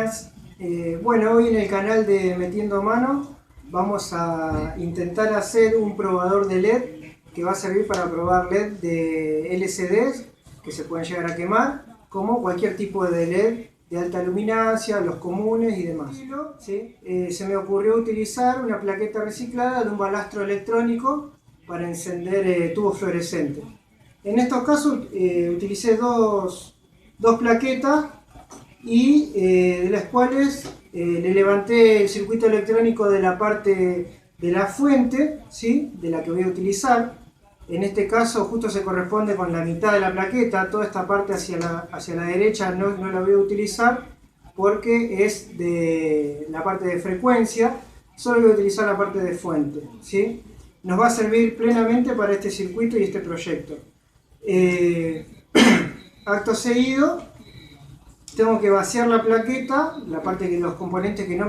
buenas. Bueno, hoy en el canal de Metiendo Mano vamos a intentar hacer un probador de LED que va a servir para probar LED de LCDs que se pueden llegar a quemar, como cualquier tipo de LED de alta luminancia, los comunes y demás. ¿Sí? Se me ocurrió utilizar una plaqueta reciclada de un balastro electrónico para encender tubos fluorescentes. En estos casos utilicé dos plaquetas y de las cuales le levanté el circuito electrónico de la parte de la fuente, ¿sí? De la que voy a utilizar. En este caso justo se corresponde con la mitad de la plaqueta. Toda esta parte hacia la derecha no la voy a utilizar porque es de la parte de frecuencia. Solo voy a utilizar la parte de fuente, ¿sí? Nos va a servir plenamente para este circuito y este proyecto. Acto seguido tengo que vaciar la plaqueta, la parte de los componentes que no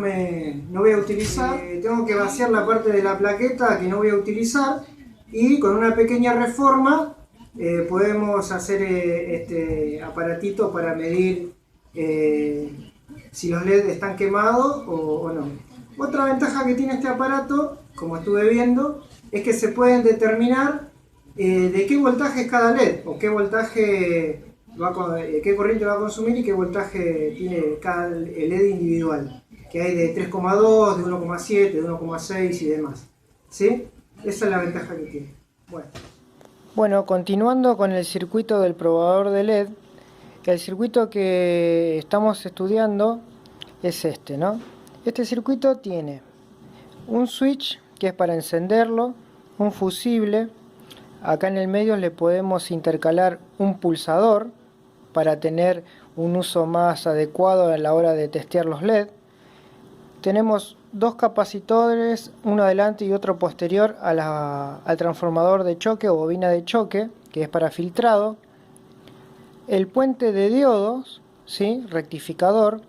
voy a utilizar. Tengo que vaciar la parte de la plaqueta que no voy a utilizar y con una pequeña reforma podemos hacer este aparatito para medir si los LED están quemados o no. Otra ventaja que tiene este aparato, como estuve viendo, es que se pueden determinar de qué voltaje es cada LED o qué voltaje qué corriente va a consumir y qué voltaje tiene cada LED individual, que hay de 3,2, de 1,7, de 1,6 y demás, ¿sí? Esa es la ventaja que tiene. Bueno, continuando con el circuito del probador de LED, el circuito que estamos estudiando es este, ¿no? Este circuito tiene un switch que es para encenderlo, un fusible, acá en el medio le podemos intercalar un pulsador para tener un uso más adecuado a la hora de testear los LED. Tenemos dos capacitores, uno adelante y otro posterior al transformador de choque o bobina de choque, que es para filtrado. El puente de diodos, ¿sí? Rectificador.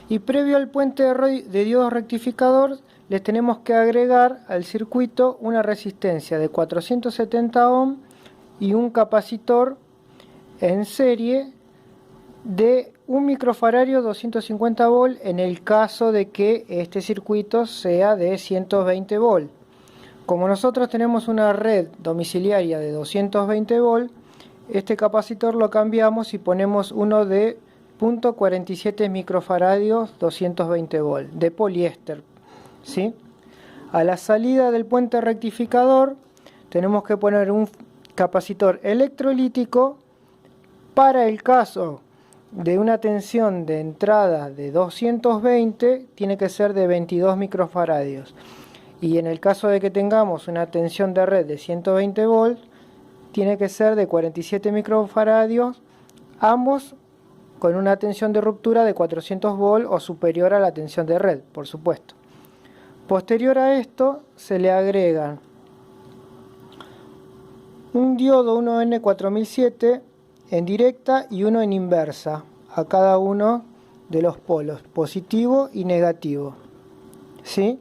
Y previo al puente de diodos rectificador, les tenemos que agregar al circuito una resistencia de 470 ohm y un capacitor en serie de 1 microfaradio 250 volt en el caso de que este circuito sea de 120 volt. Como nosotros tenemos una red domiciliaria de 220 volt, este capacitor lo cambiamos y ponemos uno de 0.47 microfaradios 220 volt de poliéster, ¿sí? A la salida del puente rectificador tenemos que poner un capacitor electrolítico para el caso de una tensión de entrada de 220, tiene que ser de 22 microfaradios. Y en el caso de que tengamos una tensión de red de 120 volts, tiene que ser de 47 microfaradios, ambos con una tensión de ruptura de 400 volts o superior a la tensión de red, por supuesto. Posterior a esto se le agregan un diodo 1N4007 en directa y uno en inversa a cada uno de los polos, positivo y negativo, ¿sí?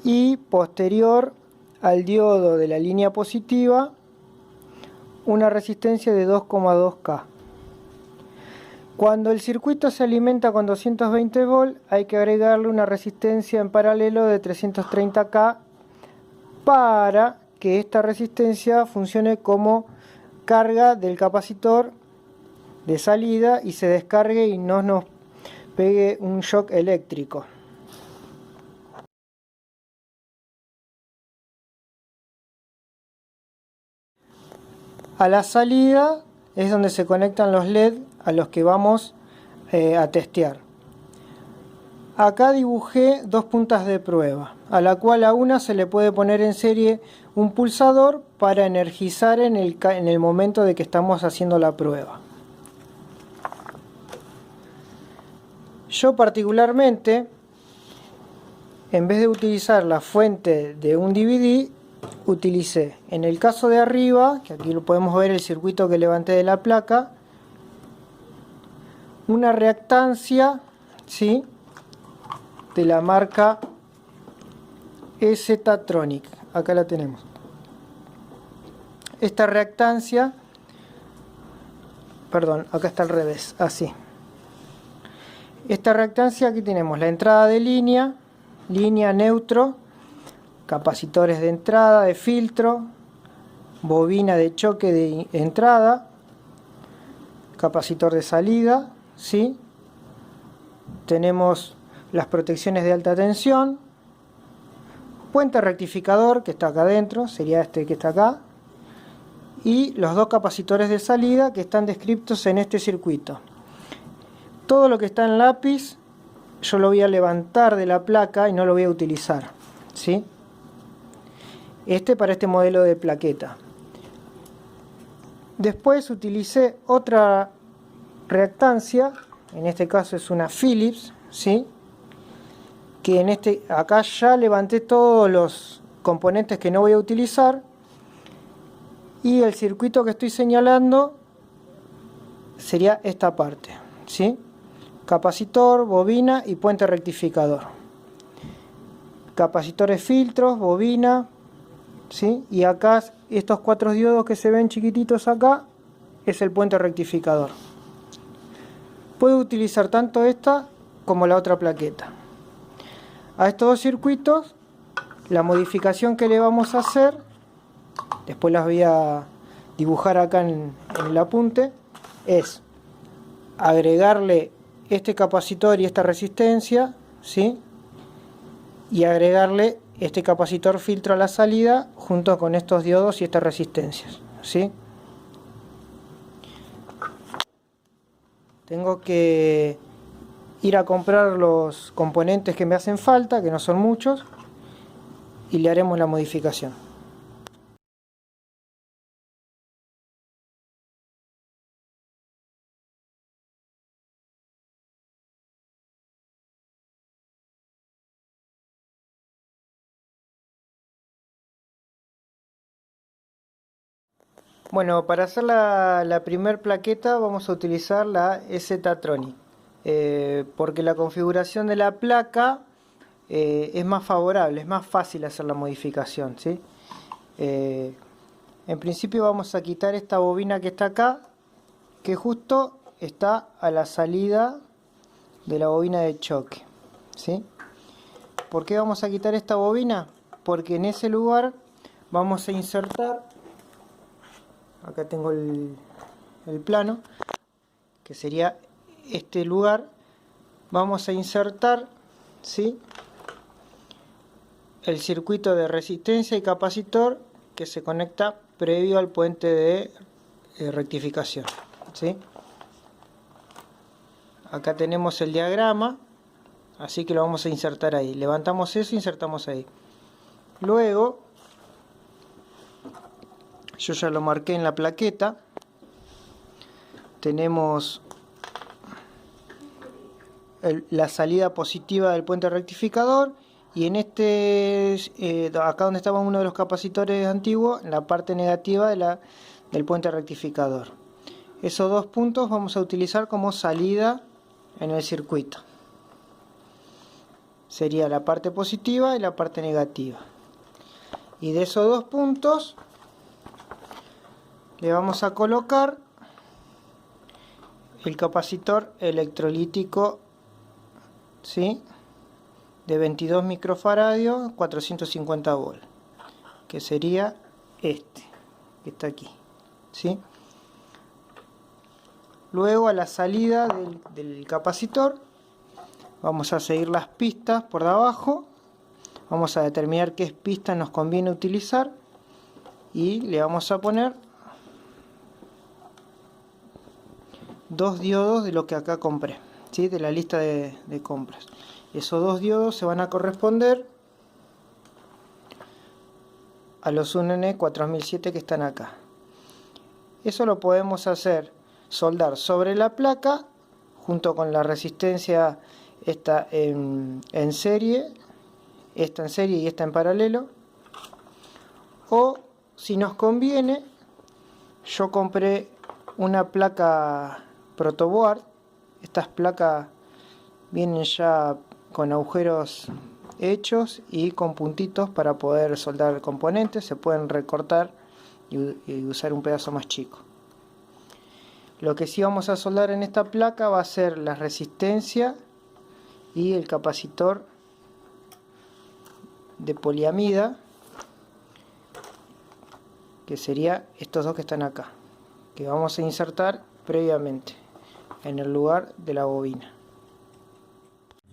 Y posterior al diodo de la línea positiva, una resistencia de 2,2K. Cuando el circuito se alimenta con 220 volts, hay que agregarle una resistencia en paralelo de 330K para que esta resistencia funcione como carga del capacitor de salida y se descargue y no nos pegue un shock eléctrico. A la salida es donde se conectan los LED a los que vamos a testear. Acá dibujé dos puntas de prueba, a la cual a una se le puede poner en serie un pulsador para energizar en el momento de que estamos haciendo la prueba. Yo particularmente, en vez de utilizar la fuente de un DVD, utilicé, en el caso de arriba, que aquí lo podemos ver el circuito que levanté de la placa, una reactancia, ¿sí?, de la marca Z-Tronic. Acá la tenemos. Esta reactancia, perdón, acá está al revés, así. Esta reactancia, aquí tenemos la entrada de línea, neutro, capacitores de entrada, de filtro, bobina de choque de entrada, capacitor de salida, ¿sí? Tenemos las protecciones de alta tensión, puente rectificador que está acá adentro, sería este que está acá, y los dos capacitores de salida que están descritos en este circuito. Todo lo que está en lápiz yo lo voy a levantar de la placa y no lo voy a utilizar, ¿sí? Para este modelo de plaqueta. Después utilicé otra reactancia, en este caso es una Philips, ¿sí? Que acá ya levanté todos los componentes que no voy a utilizar, y el circuito que estoy señalando sería esta parte, ¿sí? Capacitor, bobina y puente rectificador. Capacitores, filtros, bobina, ¿sí? Y acá estos 4 diodos que se ven chiquititos acá es el puente rectificador. Puedo utilizar tanto esta como la otra plaqueta. A estos dos circuitos, la modificación que le vamos a hacer, después las voy a dibujar acá en el apunte, es agregarle este capacitor y esta resistencia, ¿sí? Y agregarle este capacitor filtro a la salida junto con estos diodos y estas resistencias, ¿sí? Tengo que ir a comprar los componentes que me hacen falta, que no son muchos, y le haremos la modificación. Bueno, para hacer la primer plaqueta vamos a utilizar la EZ-Tronic, porque la configuración de la placa es más favorable, es más fácil hacer la modificación, ¿sí? En principio vamos a quitar esta bobina que está acá, que justo está a la salida de la bobina de choque, ¿sí? ¿Por qué vamos a quitar esta bobina? Porque en ese lugar vamos a insertar, acá tengo el plano, que sería este lugar, vamos a insertar, ¿sí?, el circuito de resistencia y capacitor que se conecta previo al puente de rectificación, ¿sí? Acá tenemos el diagrama, así que lo vamos a insertar ahí. Levantamos eso e insertamos ahí. Luego, yo ya lo marqué en la plaqueta, tenemos la salida positiva del puente rectificador, y en acá donde estaba uno de los capacitores antiguos, la parte negativa del puente rectificador. Esos dos puntos vamos a utilizar como salida en el circuito. Sería la parte positiva y la parte negativa. Y de esos dos puntos le vamos a colocar el capacitor electrolítico, ¿sí?, de 22 microfaradios, 450 volts, que sería este, que está aquí, ¿sí? Luego, a la salida del capacitor, vamos a seguir las pistas por debajo, vamos a determinar qué pista nos conviene utilizar, y le vamos a poner 2 diodos de lo que acá compré, ¿sí?, de la lista de compras. Esos 2 diodos se van a corresponder a los UNN 4007 que están acá. Eso lo podemos hacer, soldar sobre la placa junto con la resistencia esta en serie, esta en serie y esta en paralelo. O si nos conviene, yo compré una placa protoboard. Estas placas vienen ya con agujeros hechos y con puntitos para poder soldar componentes. Se pueden recortar y usar un pedazo más chico. Lo que sí vamos a soldar en esta placa va a ser la resistencia y el capacitor de poliamida, que sería estos dos que están acá, que vamos a insertar previamente en el lugar de la bobina.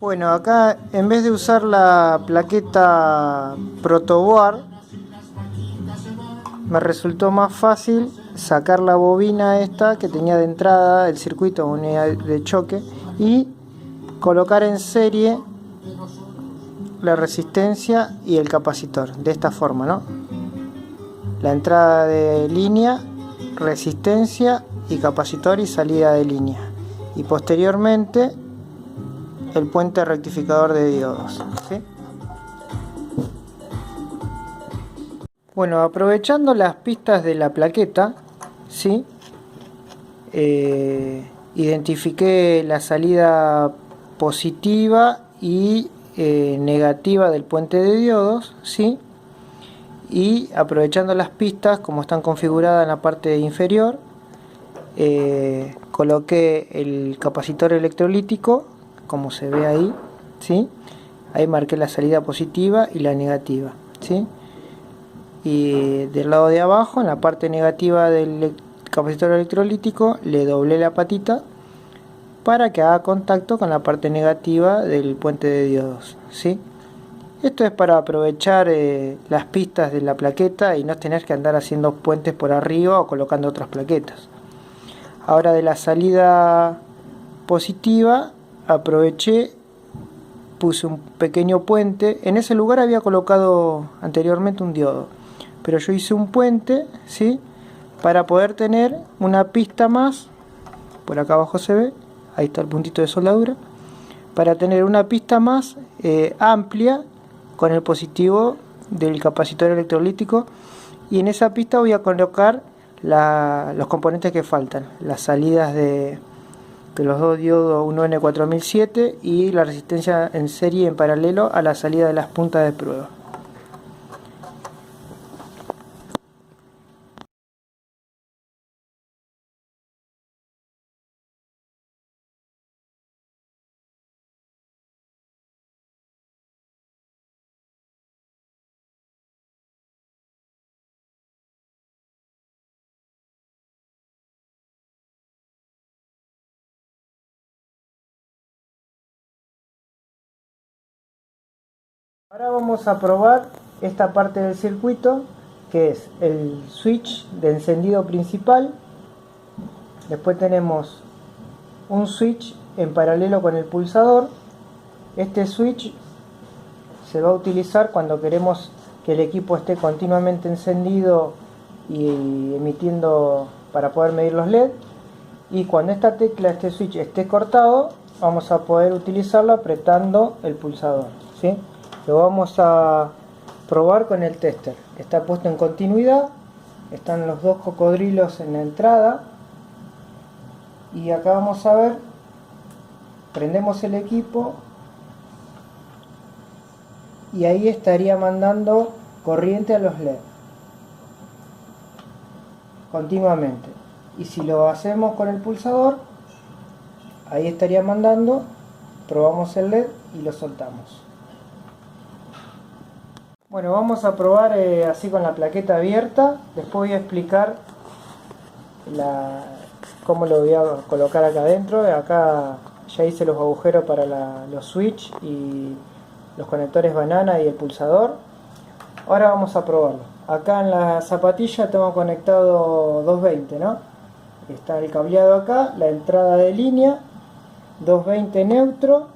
Bueno, acá en vez de usar la plaqueta protoboard, me resultó más fácil sacar la bobina esta que tenía de entrada el circuito unidad de choque y colocar en serie la resistencia y el capacitor de esta forma, ¿no? La entrada de línea, resistencia y capacitor y salida de línea, y posteriormente el puente rectificador de diodos, ¿sí? Bueno, aprovechando las pistas de la plaqueta, ¿sí? Identifiqué la salida positiva y negativa del puente de diodos, ¿sí? Y aprovechando las pistas como están configuradas en la parte inferior, coloqué el capacitor electrolítico como se ve ahí, ¿sí? Ahí marqué la salida positiva y la negativa, ¿sí? Y del lado de abajo, en la parte negativa del capacitor electrolítico, le doblé la patita para que haga contacto con la parte negativa del puente de diodos, ¿sí? Esto es para aprovechar las pistas de la plaqueta y no tener que andar haciendo puentes por arriba o colocando otras plaquetas. Ahora, de la salida positiva aproveché, puse un pequeño puente. En ese lugar había colocado anteriormente un diodo, pero yo hice un puente, ¿sí? Para poder tener una pista más. Por acá abajo se ve, ahí está el puntito de soldadura, para tener una pista más amplia con el positivo del capacitor electrolítico, y en esa pista voy a colocar los componentes que faltan, las salidas de los dos diodos 1N4007 y la resistencia en serie en paralelo a la salida de las puntas de prueba. Ahora vamos a probar esta parte del circuito, que es el switch de encendido principal. Después tenemos un switch en paralelo con el pulsador. Este switch se va a utilizar cuando queremos que el equipo esté continuamente encendido y emitiendo para poder medir los LED. Y cuando esta tecla, este switch, esté cortado, vamos a poder utilizarlo apretando el pulsador, ¿sí? Lo vamos a probar con el tester. Está puesto en continuidad, están los dos cocodrilos en la entrada, y acá vamos a ver, prendemos el equipo y ahí estaría mandando corriente a los LED continuamente. Y si lo hacemos con el pulsador, ahí estaría mandando, probamos el LED y lo soltamos. Bueno, vamos a probar así con la plaqueta abierta. Después voy a explicar cómo lo voy a colocar acá adentro. Acá ya hice los agujeros para los switch y los conectores banana y el pulsador. Ahora vamos a probarlo. Acá en la zapatilla tengo conectado 220, ¿no? Está el cableado acá, la entrada de línea, 220 neutro,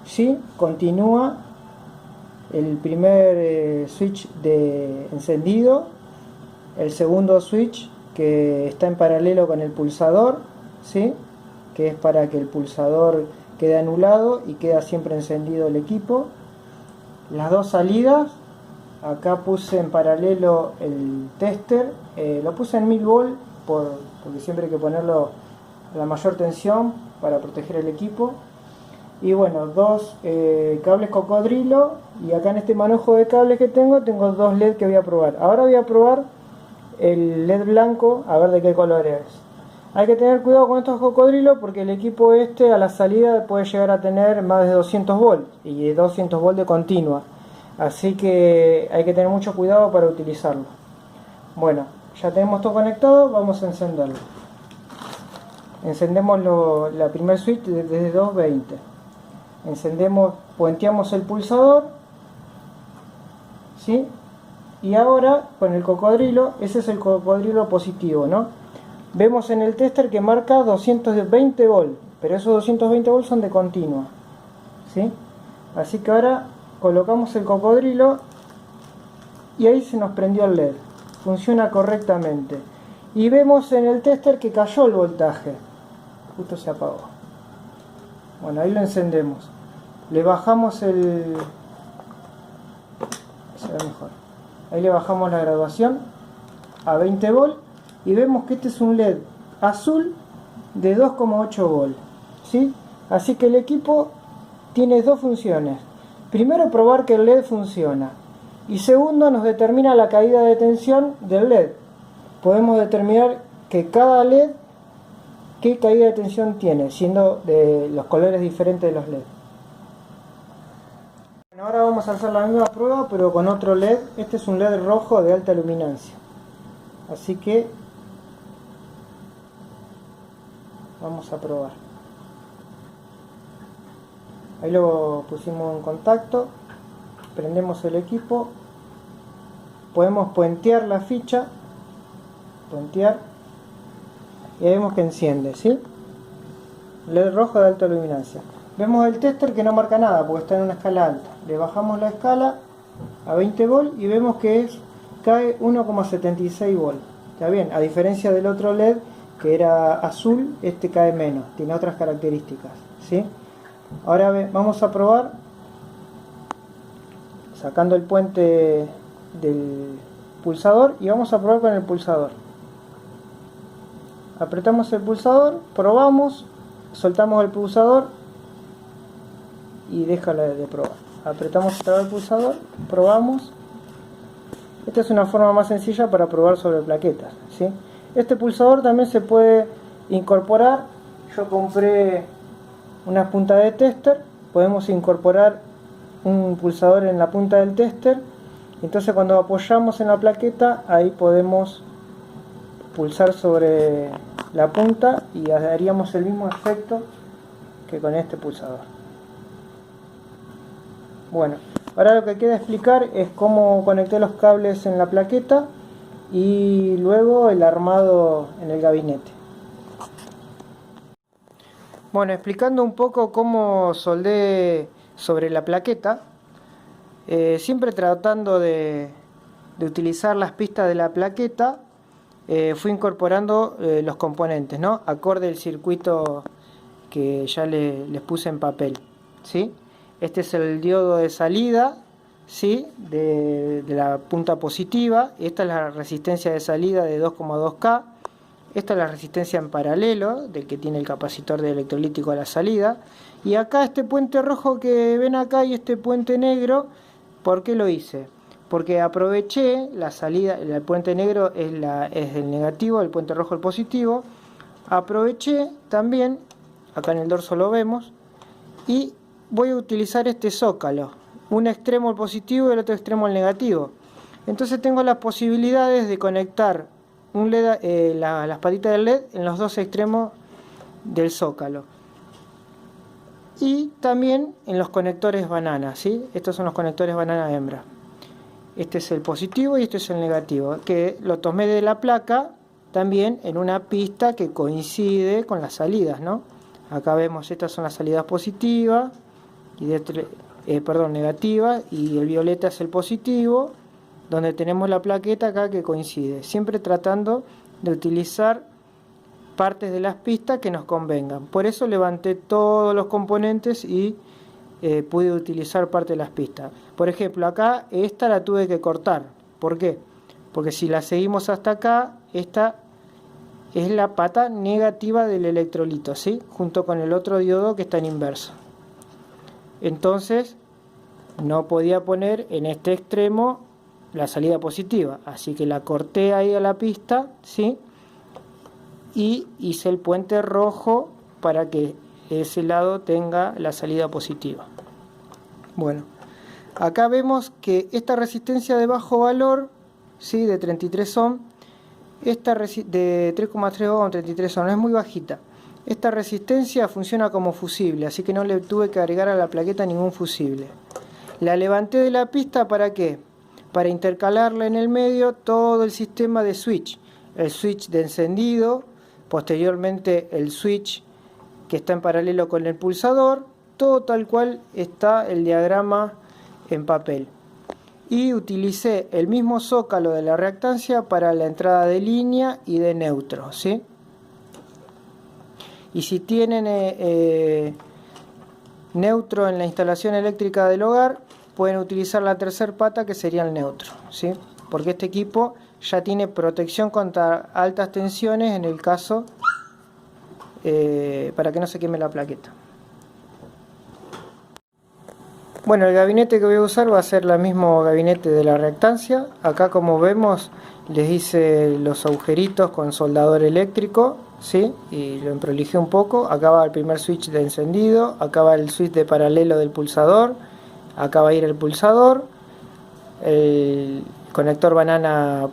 ¿sí? Continúa el primer switch de encendido, el segundo switch que está en paralelo con el pulsador, ¿sí? Que es para que el pulsador quede anulado y queda siempre encendido el equipo. Las dos salidas, acá puse en paralelo el tester, lo puse en 1000 volt porque siempre hay que ponerlo a la mayor tensión para proteger el equipo. Y bueno, dos cables cocodrilo, y acá en este manojo de cables que tengo dos LED que voy a probar. Ahora voy a probar el LED blanco, a ver de qué color es. Hay que tener cuidado con estos cocodrilos porque el equipo este a la salida puede llegar a tener más de 200 volts y 200 volts de continua. Así que hay que tener mucho cuidado para utilizarlo. Bueno, ya tenemos todo conectado, vamos a encenderlo. Encendemos la primer switch desde 220. Encendemos, puenteamos el pulsador, ¿sí? Y ahora con el cocodrilo, ese es el cocodrilo positivo, ¿no? Vemos en el tester que marca 220 volts, pero esos 220 volts son de continua, ¿sí? Así que ahora colocamos el cocodrilo y ahí se nos prendió el LED, funciona correctamente. Y vemos en el tester que cayó el voltaje, justo se apagó. Bueno, ahí lo encendemos, le bajamos el... se ve mejor. Ahí le bajamos la graduación a 20 volts y vemos que este es un LED azul de 2,8 volts, ¿sí? Así que el equipo tiene dos funciones. Primero, probar que el LED funciona. Y segundo, nos determina la caída de tensión del LED. Podemos determinar que cada LED qué caída de tensión tiene, siendo de los colores diferentes de los LED. Bueno, ahora vamos a hacer la misma prueba, pero con otro LED. Este es un LED rojo de alta luminancia. Así que vamos a probar. Ahí lo pusimos en contacto, prendemos el equipo, podemos puentear la ficha, puentear, y ahí vemos que enciende, ¿sí? LED rojo de alta luminancia. Vemos el tester que no marca nada porque está en una escala alta. Le bajamos la escala a 20 volts y vemos que cae 1,76 volts. Está bien, a diferencia del otro LED que era azul, este cae menos, tiene otras características, ¿sí? Ahora vamos a probar sacando el puente del pulsador y vamos a probar con el pulsador. Apretamos el pulsador, probamos, soltamos el pulsador y deja de probar. Apretamos otra vez el pulsador, probamos. Esta es una forma más sencilla para probar sobre plaquetas, ¿sí? Este pulsador también se puede incorporar. Yo compré una punta de tester, podemos incorporar un pulsador en la punta del tester, entonces cuando apoyamos en la plaqueta ahí podemos pulsar sobre la punta y haríamos el mismo efecto que con este pulsador. Bueno, ahora lo que queda explicar es cómo conecté los cables en la plaqueta y luego el armado en el gabinete. Bueno, explicando un poco cómo soldé sobre la plaqueta, siempre tratando de utilizar las pistas de la plaqueta, fui incorporando los componentes, ¿no? Acorde al circuito que ya les puse en papel, ¿sí? Este es el diodo de salida, ¿sí? de la punta positiva. Esta es la resistencia de salida de 2,2K. Esta es la resistencia en paralelo del que tiene el capacitor de electrolítico a la salida. Y acá este puente rojo que ven acá y este puente negro, ¿por qué lo hice? Porque aproveché la salida, el puente negro es el negativo, el puente rojo el positivo. Aproveché también, acá en el dorso lo vemos, y voy a utilizar este zócalo. Un extremo el positivo y el otro extremo el negativo. Entonces tengo las posibilidades de conectar un LED, las patitas del LED en los dos extremos del zócalo. Y también en los conectores banana, ¿sí? Estos son los conectores banana hembra. Este es el positivo y este es el negativo, que lo tomé de la placa también en una pista que coincide con las salidas, ¿no? Acá vemos, estas son las salidas positivas y negativas, y el violeta es el positivo, donde tenemos la plaqueta acá que coincide, siempre tratando de utilizar partes de las pistas que nos convengan. Por eso levanté todos los componentes y pude utilizar parte de las pistas. Por ejemplo, acá esta la tuve que cortar. ¿Por qué? Porque si la seguimos hasta acá, esta es la pata negativa del electrolito, ¿sí? Junto con el otro diodo que está en inverso. Entonces no podía poner en este extremo la salida positiva, así que la corté ahí a la pista, ¿sí? y hice el puente rojo para que ese lado tenga la salida positiva. Bueno, acá vemos que esta resistencia de bajo valor, ¿sí?, de 33 ohm, esta de 3,3 ohm, 33 ohm, es muy bajita. Esta resistencia funciona como fusible, así que no le tuve que agregar a la plaqueta ningún fusible. La levanté de la pista, ¿para qué? Para intercalarla en el medio todo el sistema de switch. El switch de encendido, posteriormente el switch que está en paralelo con el pulsador, todo tal cual está el diagrama en papel. Y utilicé el mismo zócalo de la reactancia para la entrada de línea y de neutro, ¿sí? Y si tienen neutro en la instalación eléctrica del hogar, pueden utilizar la tercera pata, que sería el neutro, ¿sí? Porque este equipo ya tiene protección contra altas tensiones en el caso para que no se queme la plaqueta. Bueno, el gabinete que voy a usar va a ser el mismo gabinete de la reactancia. Acá, como vemos, les hice los agujeritos con soldador eléctrico, ¿sí? Y lo emprolijé un poco. Acá va el primer switch de encendido, acá va el switch de paralelo del pulsador, acá va a ir el pulsador, el conector banana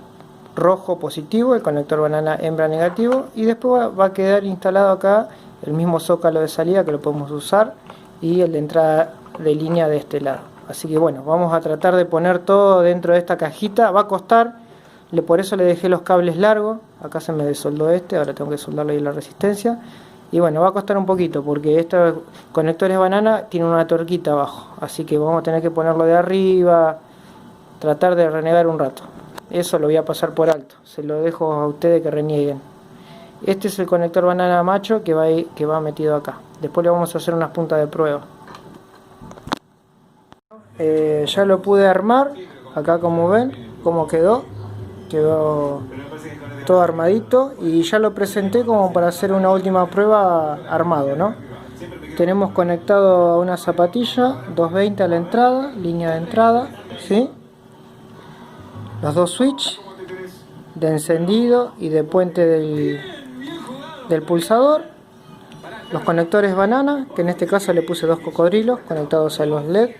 rojo positivo, el conector banana hembra negativo, y después va a quedar instalado acá el mismo zócalo de salida que lo podemos usar y el de entrada de línea de este lado. Así que bueno, vamos a tratar de poner todo dentro de esta cajita. Va a costar, por eso le dejé los cables largos. Acá se me desoldó este, ahora tengo que soldarle ahí la resistencia. Y bueno, va a costar un poquito porque estos conectores banana tienen una tuerquita abajo, así que vamos a tener que ponerlo de arriba, tratar de renegar un rato. Eso lo voy a pasar por alto, se lo dejo a ustedes que renieguen. Este es el conector banana macho que va metido acá. Después le vamos a hacer unas puntas de prueba. Ya lo pude armar. Acá, como ven, cómo quedó todo armadito, y ya lo presenté como para hacer una última prueba armado, ¿no? Tenemos conectado a una zapatilla 220 a la entrada, línea de entrada, ¿sí? Los dos switch de encendido y de puente del pulsador, los conectores banana, que en este caso le puse 2 cocodrilos conectados a los LED,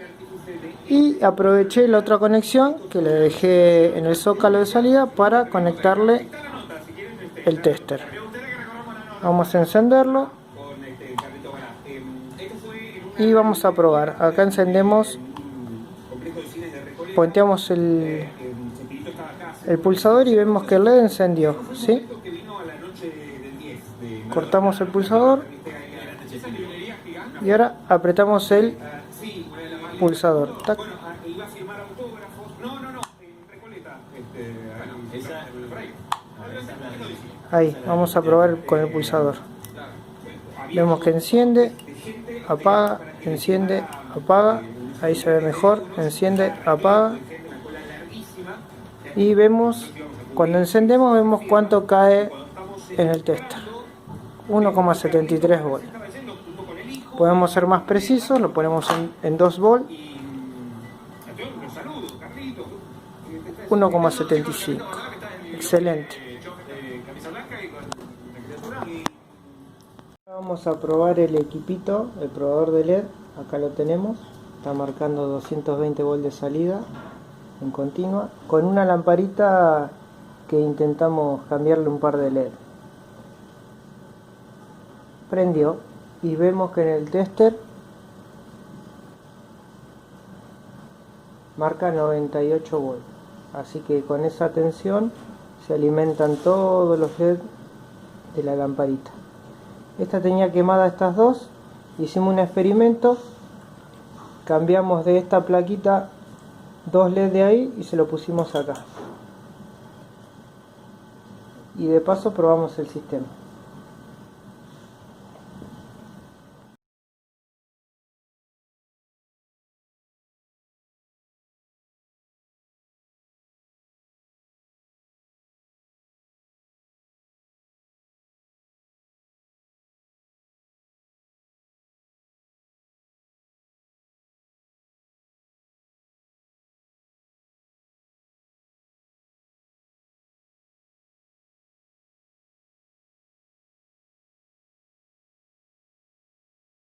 y aproveché la otra conexión que le dejé en el zócalo de salida para conectarle el tester. Vamos a encenderlo y vamos a probar. Acá encendemos, puenteamos el pulsador y vemos que el LED encendió, ¿sí? Cortamos el pulsador y ahora apretamos el pulsador. ¡Tac! Ahí, vamos a probar con el pulsador. Vemos que enciende, apaga, enciende, apaga. Ahí se ve mejor, enciende, apaga. Y vemos, cuando encendemos, vemos cuánto cae en el tester. 1,73 volt. Podemos ser más precisos, lo ponemos en 2 volt. 1,75. Excelente. Vamos a probar el equipito, el probador de LED. Acá lo tenemos. Está marcando 220 volts de salida en continua, con una lamparita que intentamos cambiarle un par de LED. Prendió y vemos que en el tester marca 98 volts, así que con esa tensión se alimentan todos los LED de la lamparita. Esta tenía quemada estas dos, hicimos un experimento, cambiamos de esta plaquita 2 LED de ahí y se lo pusimos acá, y de paso probamos el sistema.